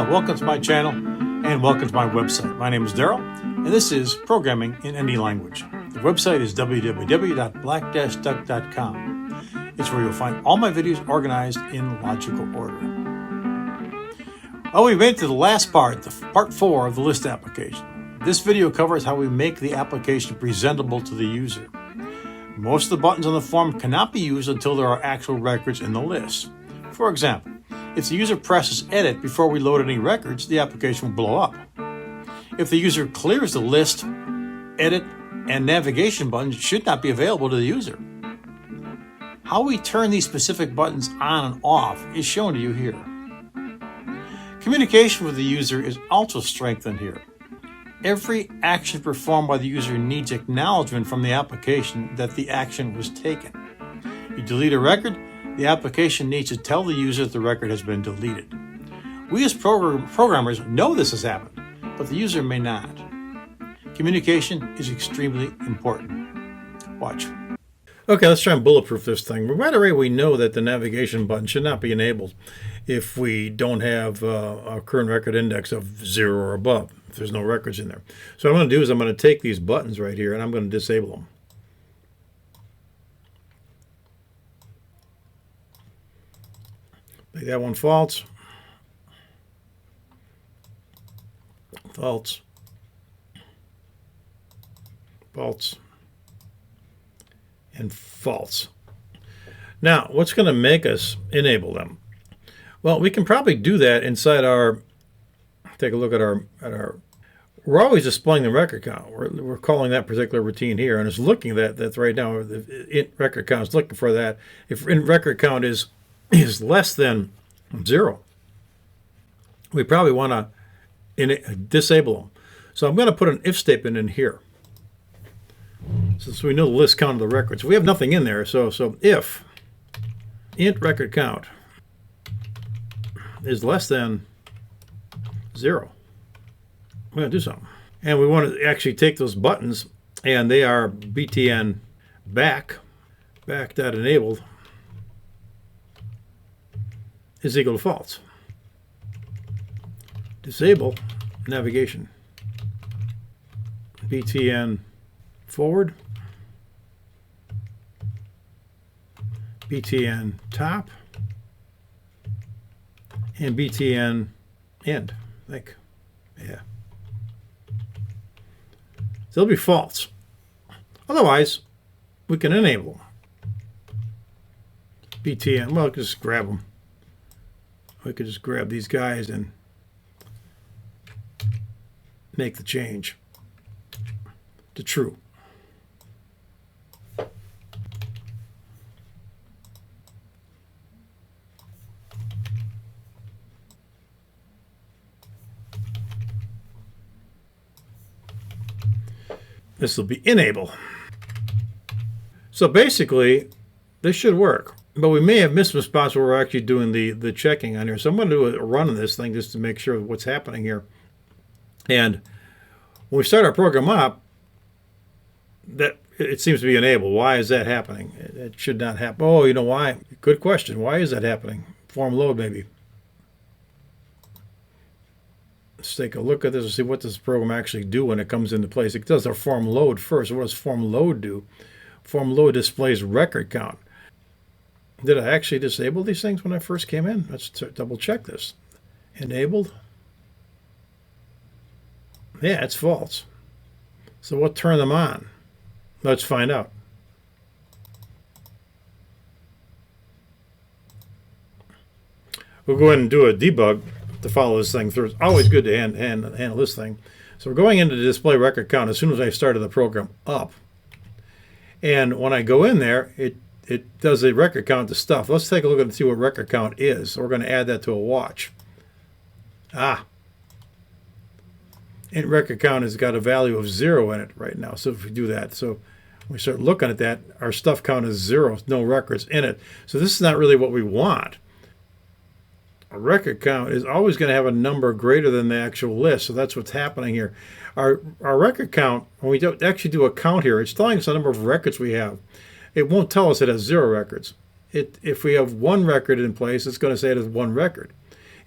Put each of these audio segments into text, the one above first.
Welcome to my channel and welcome to my website. My name is Daryl and this is Programming in Any Language. The website is www.black-duck.com. It's where you'll find all my videos organized in logical order. Well, we made it to the last part, part 4 of the list application. This video covers how we make the application presentable to the user. Most of the buttons on the form cannot be used until there are actual records in the list. For example, if the user presses edit before we load any records, the application will blow up. If the user clears the list, edit, and navigation buttons should not be available to the user. How we turn these specific buttons on and off is shown to you here. Communication with the user is also strengthened here. Every action performed by the user needs acknowledgement from the application that the action was taken. You delete a record, the application needs to tell the user that the record has been deleted. We as programmers know this has happened, but the user may not. Communication is extremely important. Watch. Okay, let's try and bulletproof this thing. Right away, we know that the navigation button should not be enabled if we don't have a current record index of 0 or above, if there's no records in there. So what I'm going to do is I'm going to take these buttons right here and I'm going to disable them. Make that one false. False. False. And false. Now, what's going to make us enable them? Well, we can probably do that inside our, take a look at our, we're always displaying the record count. We're calling that particular routine here, and it's looking at that right now. The record count is looking for that. If in record count is less than 0, we probably want to disable them. So I'm going to put an if statement in here. Since we know the list count of the records, we have nothing in there. So if int record count is less than 0, we're going to do something. And we want to actually take those buttons, and they are btn back.enabled is equal to false. Disable navigation. btn forward, btn top, and btn end. I think. Yeah. So they'll be false. Otherwise, we can enable them. btn, well, just grab them. We could just grab these guys and make the change to true. This will be enable. So basically, this should work. But we may have missed some spots where we're actually doing the checking on here. So I'm going to do a run on this thing just to make sure what's happening here. And when we start our program up, that it seems to be enabled. Why is that happening? It should not happen. Oh, you know why? Good question. Why is that happening? Form load, maybe. Let's take a look at this and see what does the program actually do when it comes into place. It does our form load first. What does form load do? Form load displays record count. Did I actually disable these things when I first came in? Let's double check this. Enabled. Yeah, it's false. So what turned them on? Let's find out. We'll go ahead and do a debug to follow this thing through. It's always good to handle this thing. So we're going into the display record count as soon as I started the program up. And when I go in there, it does a record count to stuff. Let's take a look and see what record count is. So we're going to add that to a watch. Int record count has got a value of 0 in it right now. So if we do that, so when we start looking at that, our stuff count is 0, no records in it. So this is not really what we want. A record count is always going to have a number greater than the actual list. So that's what's happening here. Our record count, when we don't actually do a count here, it's telling us the number of records we have. It won't tell us it has 0 records. If we have 1 record in place, it's going to say it has 1 record.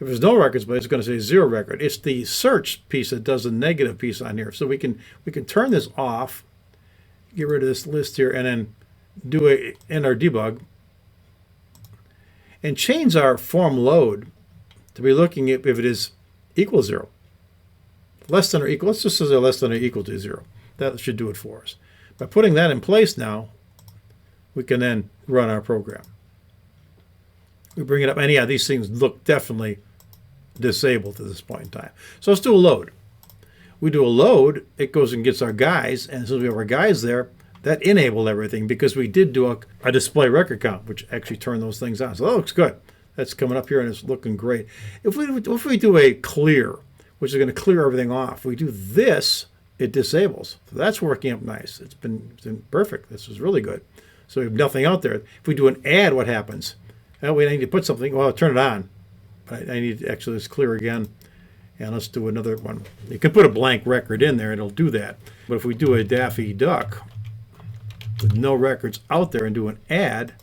If there's no records, but it's going to say 0 record. It's the search piece that does the negative piece on here. So we can turn this off, get rid of this list here, and then do a in our debug and change our form load to be looking at if it is equal 0. Less than or equal, let's just say less than or equal to 0. That should do it for us. By putting that in place now, we can then run our program. We bring it up, and yeah, these things look definitely disabled at this point in time. So let's do a load. We do a load, it goes and gets our guys, and as soon as we have our guys there, that enabled everything because we did do a display record count, which actually turned those things on. So that looks good. That's coming up here and it's looking great. If we do a clear, which is going to clear everything off, we do this, it disables. So that's working up nice. It's been perfect. This is really good. So we have nothing out there. If we do an add, what happens? Well, we need to put something, well, I'll turn it on. But I need to actually, let's clear again. And let's do another one. You can put a blank record in there, it'll do that. But if we do a Daffy Duck with no records out there and do an add,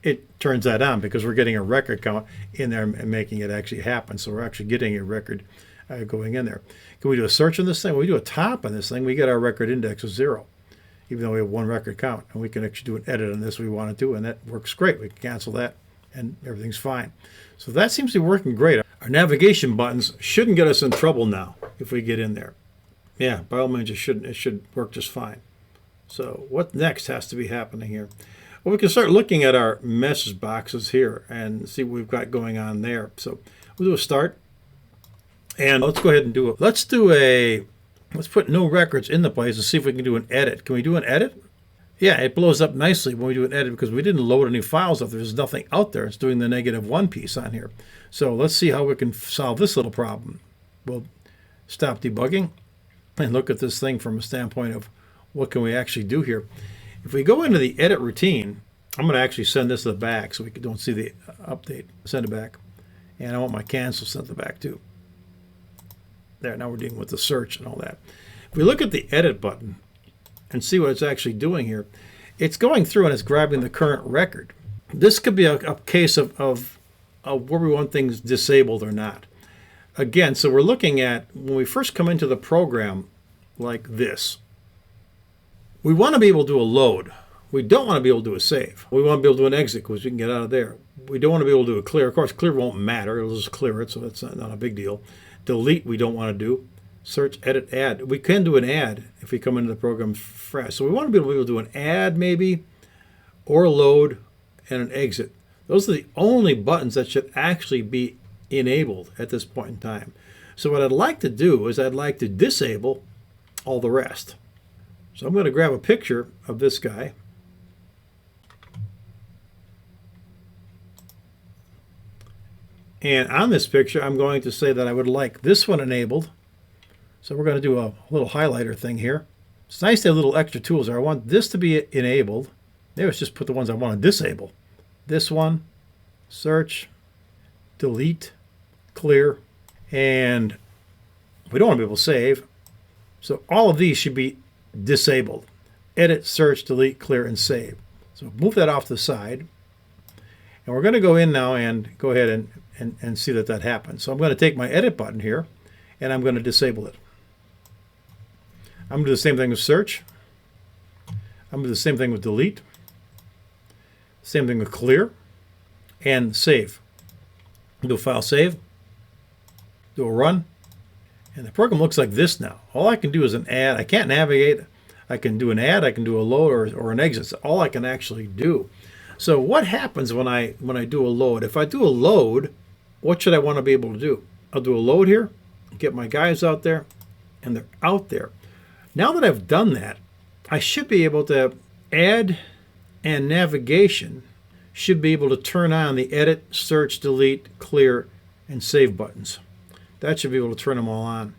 it turns that on because we're getting a record count in there and making it actually happen. So we're actually getting a record going in there. Can we do a search on this thing? When we do a top on this thing, we get our record index of 0, even though we have 1 record count. And we can actually do an edit on this if we want to do, and that works great. We can cancel that and everything's fine. So that seems to be working great. Our navigation buttons shouldn't get us in trouble now if we get in there. Yeah, by all means, it should work just fine. So what next has to be happening here? Well, we can start looking at our message boxes here and see what we've got going on there. So we'll do a start. And let's go ahead and do it. Let's put no records in the place and see if we can do an edit. Can we do an edit? Yeah, it blows up nicely when we do an edit because we didn't load any files up. There's nothing out there. It's doing the -1 piece on here. So let's see how we can solve this little problem. We'll stop debugging and look at this thing from a standpoint of what can we actually do here. If we go into the edit routine, I'm going to actually send this to the back so we don't see the update. Send it back. And I want my cancel sent to the back too. There, now we're dealing with the search and all that. If we look at the edit button and see what it's actually doing here, it's going through and it's grabbing the current record. This could be a case of where we want things disabled or not. Again, so we're looking at when we first come into the program like this, we want to be able to do a load. We don't want to be able to do a save. We want to be able to do an exit because we can get out of there. We don't want to be able to do a clear. Of course, clear won't matter. It'll just clear it, so that's not a big deal. Delete, we don't want to do. Search, edit, add. We can do an add if we come into the program fresh. So we want to be able to do an add maybe, or a load, and an exit. Those are the only buttons that should actually be enabled at this point in time. So what I'd like to do is I'd like to disable all the rest. So I'm going to grab a picture of this guy. And on this picture, I'm going to say that I would like this one enabled. So we're going to do a little highlighter thing here. It's nice to have little extra tools there. I want this to be enabled. Maybe let's just put the ones I want to disable. This one, search, delete, clear, and we don't want to be able to save. So all of these should be disabled. Edit, search, delete, clear, and save. So move that off to the side. And we're going to go in now and go ahead and see that happens. So I'm going to take my edit button here and I'm going to disable it. I'm going to do the same thing with search. I'm going to do the same thing with delete. Same thing with clear and save. Do a file save. Do a run. And the program looks like this now. All I can do is an add. I can't navigate. I can do an add. I can do a load or an exit. That's all I can actually do. So what happens when I do a load? If I do a load, what should I want to be able to do? I'll do a load here, get my guys out there, and they're out there. Now that I've done that, I should be able to add and navigation should be able to turn on the edit, search, delete, clear, and save buttons. That should be able to turn them all on.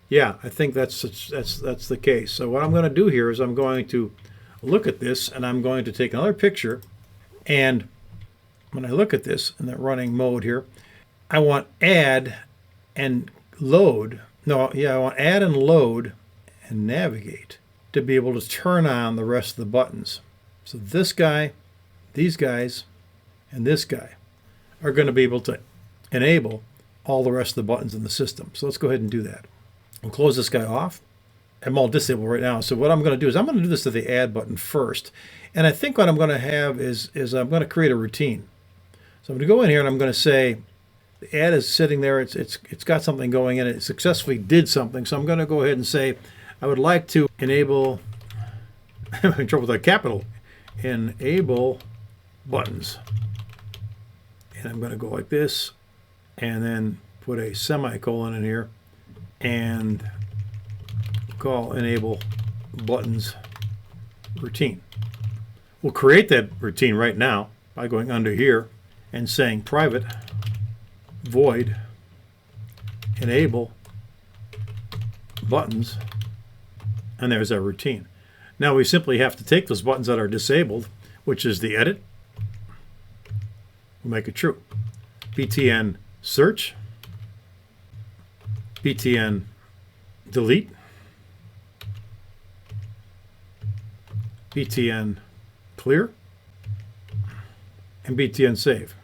Yeah, I think that's the case. So what I'm going to do here is I'm going to look at this and I'm going to take another picture. And when I look at this in the running mode here, I want add and load. No, yeah, I want add and load and navigate to be able to turn on the rest of the buttons. So this guy, these guys, and this guy are going to be able to enable all the rest of the buttons in the system. So let's go ahead and do that. We'll close this guy off. I'm all disabled right now. So what I'm going to do is I'm going to do this to the add button first. And I think what I'm going to have is I'm going to create a routine. So I'm going to go in here and I'm going to say, the add is sitting there. It's got something going in it. It successfully did something. So I'm going to go ahead and say, I would like to enable, I'm in trouble with that capital, enable buttons. And I'm going to go like this and then put a semicolon in here and call enable buttons routine. We'll create that routine right now by going under here and saying private void enable buttons, and there's our routine. Now we simply have to take those buttons that are disabled, which is the edit, we'll make it true. btn search, btn delete, btn clear, and btn save.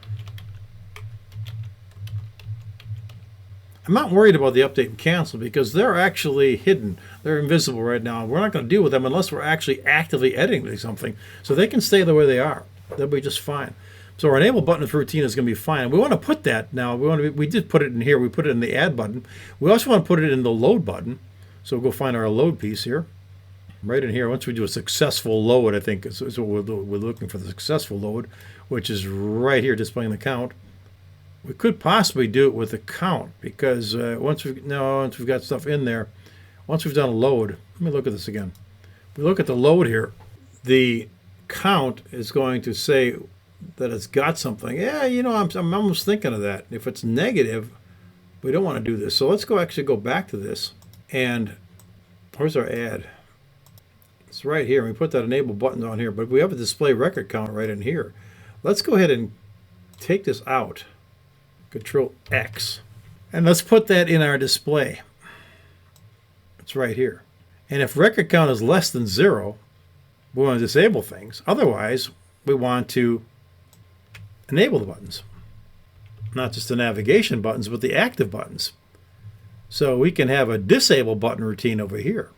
I'm not worried about the update and cancel because they're actually hidden. They're invisible right now. We're not going to deal with them unless we're actually actively editing something. So they can stay the way they are. They'll be just fine. So our enable button for routine is going to be fine. We want to put that now. We did put it in here. We put it in the add button. We also want to put it in the load button. So we'll go find our load piece here. Right in here. Once we do a successful load, I think is what we're looking for, the successful load, which is right here displaying the count. We could possibly do it with the count because once we've got stuff in there, once we've done a load, let me look at this again. If we look at the load here, the count is going to say that it's got something. Yeah, you know, I'm almost thinking of that. If it's negative, we don't want to do this. So let's actually go back to this. And where's our add? It's right here. We put that enable button on here, but we have a display record count right in here. Let's go ahead and take this out. Control X. And let's put that in our display. It's right here. And if record count is less than 0, we want to disable things. Otherwise, we want to enable the buttons. Not just the navigation buttons, but the active buttons. So we can have a disable button routine over here.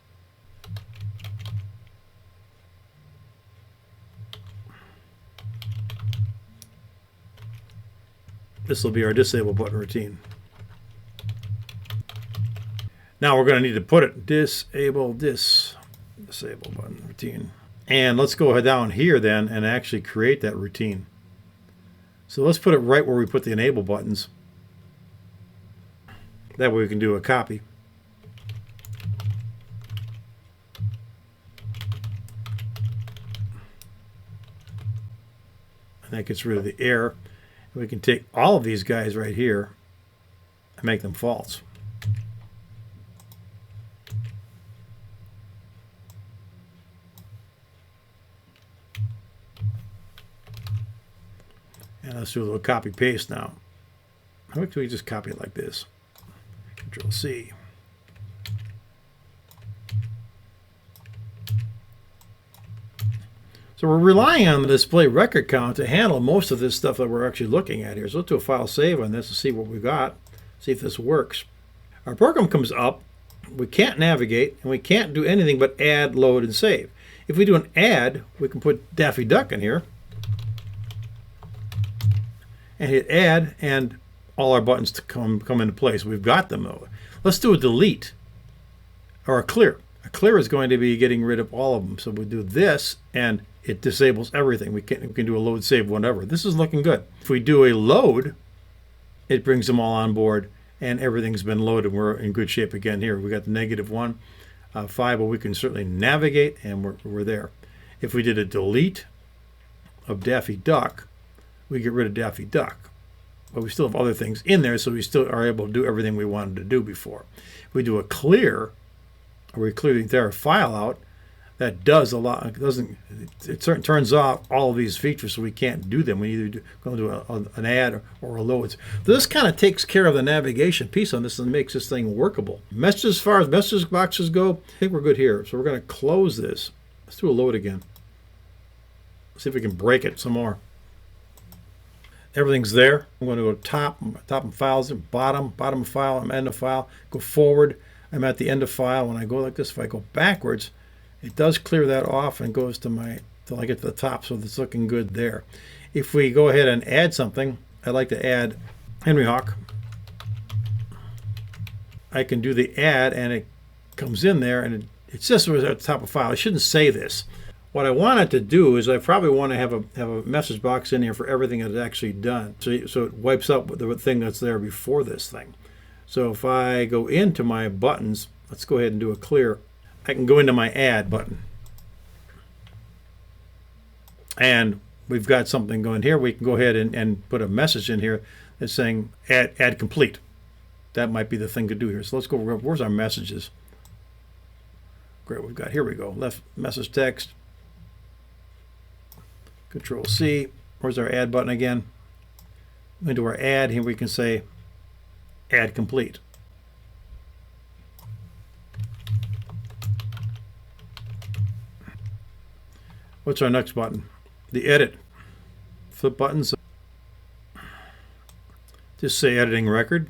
This will be our disable button routine. Now we're going to need to put it disable button routine. And let's go down here then and actually create that routine. So let's put it right where we put the enable buttons. That way we can do a copy. And that gets rid of the error. We can take all of these guys right here and make them false. And let's do a little copy paste now. How can we just copy it like this? Control C. So we're relying on the display record count to handle most of this stuff that we're actually looking at here. So let's do a file save on this and see what we've got, see if this works. Our program comes up, we can't navigate, and we can't do anything but add, load, and save. If we do an add, we can put Daffy Duck in here and hit add, and all our buttons to come into place. We've got them though. Let's do a delete or a clear. A clear is going to be getting rid of all of them. So we'll do this, and it disables everything. We can do a load, save, whatever. This is looking good. If we do a load, it brings them all on board, and everything's been loaded. We're in good shape again here. We got the -1, 5, but we can certainly navigate, and we're there. If we did a delete of Daffy Duck, we get rid of Daffy Duck. But we still have other things in there, so we still are able to do everything we wanted to do before. If we do a clear, or we clear the entire file out, that does a lot. It turns off all of these features, so we can't do them. We either go do an add or a load. This kind of takes care of the navigation piece on this and makes this thing workable. Messages, as far as message boxes go, I think we're good here. So we're going to close this. Let's do a load again. See if we can break it some more. Everything's there. I'm going to go top of files, bottom of file, I'm end of file, go forward, I'm at the end of file. When I go like this, if I go backwards, it does clear that off and goes to my, till I get to the top, so it's looking good there. If we go ahead and add something, I'd like to add Henry Hawk. I can do the add and it comes in there and it says it was at the top of file. I shouldn't say this. What I want it to do is I probably want to have a message box in here for everything that's actually done. So it wipes out the thing that's there before this thing. So if I go into my buttons, let's go ahead and do a clear. I can go into my add button. And we've got something going here. We can go ahead and put a message in here that's saying add complete. That might be the thing to do here. So let's go, where's our messages? Great, we've got, here we go, left message text. Control C. Where's our add button again? Into our add, here we can say add complete. What's our next button? The edit. Flip buttons. Just say editing record.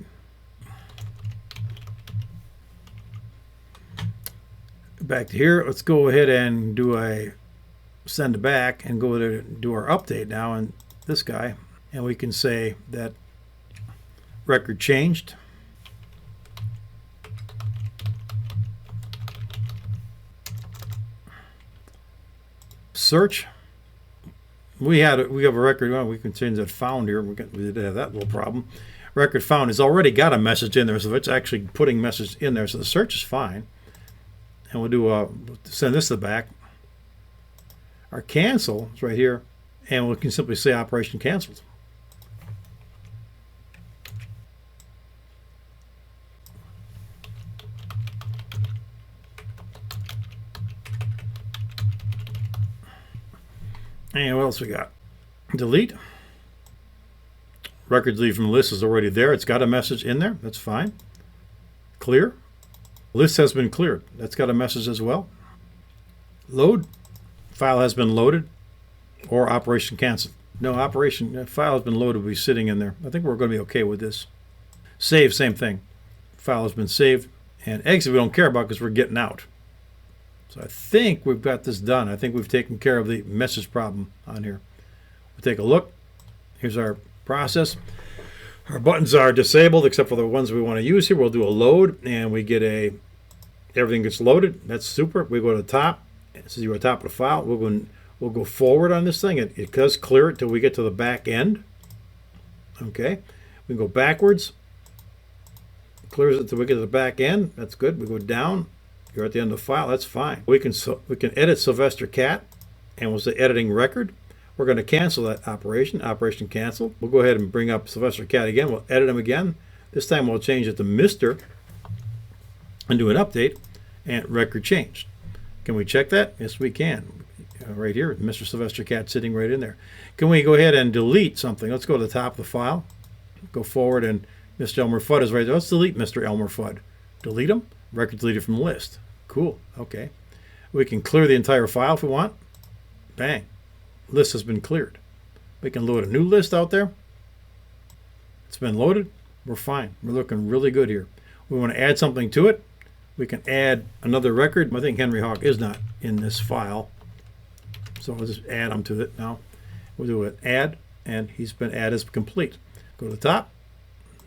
Back to here. Let's go ahead and do a send back and go to do our update now on this guy, and we can say that record changed. Search. We have a record. Well, we can change that found here. We did have that little problem. Record found has already got a message in there, so it's actually putting message in there. So the search is fine. And we'll do send this to the back. Our cancel is right here, and we can simply say operation canceled. And what else we got? Delete. Record delete from the list is already there. It's got a message in there. That's fine. Clear. List has been cleared. That's got a message as well. Load. File has been loaded, or operation canceled. No, operation file has been loaded. Will be sitting in there. I think we're going to be okay with this. Save, same thing. File has been saved, and exit we don't care about because we're getting out. So I think we've got this done. I think we've taken care of the message problem on here. We'll take a look. Here's our process. Our buttons are disabled except for the ones we want to use here. We'll do a load, and we get everything gets loaded. That's super. We go to the top. This is your top of the file. We'll go forward on this thing. It does clear it till we get to the back end. Okay. We go backwards. Clears it till we get to the back end. That's good. We go down. You're at the end of the file. That's fine. We can edit Sylvester Cat, and we'll say editing record. We're going to cancel that operation. Operation cancel. We'll go ahead and bring up Sylvester Cat again. We'll edit him again. This time we'll change it to Mr. and do an update, and record changed. Can we check that? Yes, we can. Right here, Mr. Sylvester Cat sitting right in there. Can we go ahead and delete something? Let's go to the top of the file. Go forward, and Mr. Elmer Fudd is right there. Let's delete Mr. Elmer Fudd. Delete him. Record deleted from the list. Cool. Okay. We can clear the entire file if we want. Bang. List has been cleared. We can load a new list out there. It's been loaded. We're fine. We're looking really good here. We want to add something to it. We can add another record. I think Henry Hawk is not in this file. So we'll just add him to it now. We'll do an add, and he's been added as complete. Go to the top.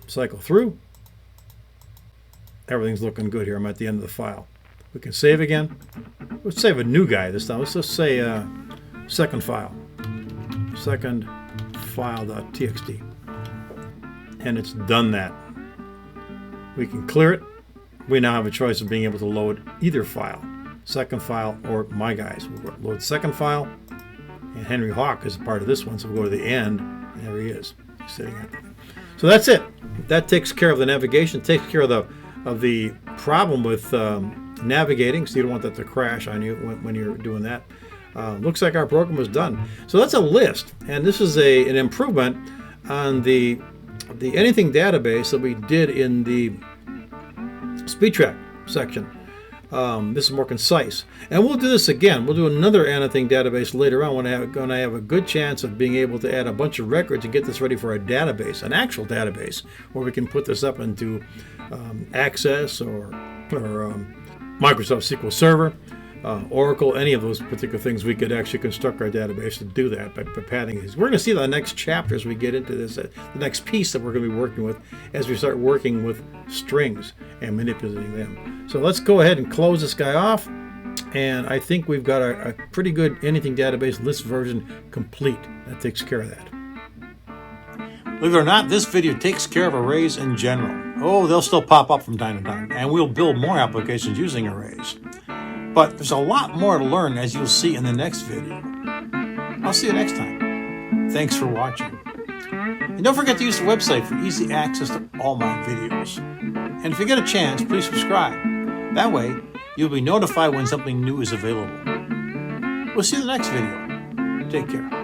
Cycle through. Everything's looking good here. I'm at the end of the file. We can save again. Let's save a new guy this time. Let's just say second file. Second file.txt. And it's done that. We can clear it. We now have a choice of being able to load either file. Second file or my guys. We'll load second file. And Henry Hawk is a part of this one. So we'll go to the end. And there he is. He's sitting there. So that's it. That takes care of the navigation. Takes care of the problem with navigating, so you don't want that to crash on you when you're doing that. Looks like our program was done. So that's a list, and this is an improvement on the anything database that we did in the speed track section. This is more concise. And we'll do this again. We'll do another annotating database later on when I have a good chance of being able to add a bunch of records and get this ready for a database, an actual database, where we can put this up into Access or Microsoft SQL Server, Oracle, any of those particular things. We could actually construct our database to do that by padding these. We're going to see the next chapter as we get into this, the next piece that we're going to be working with as we start working with strings and manipulating them. So let's go ahead and close this guy off. And I think we've got a pretty good anything database list version complete. That takes care of that. Believe it or not, this video takes care of arrays in general. Oh, they'll still pop up from time to time, and we'll build more applications using arrays. But there's a lot more to learn, as you'll see in the next video. I'll see you next time. Thanks for watching. And don't forget to use the website for easy access to all my videos. And if you get a chance, please subscribe. That way, you'll be notified when something new is available. We'll see you in the next video. Take care.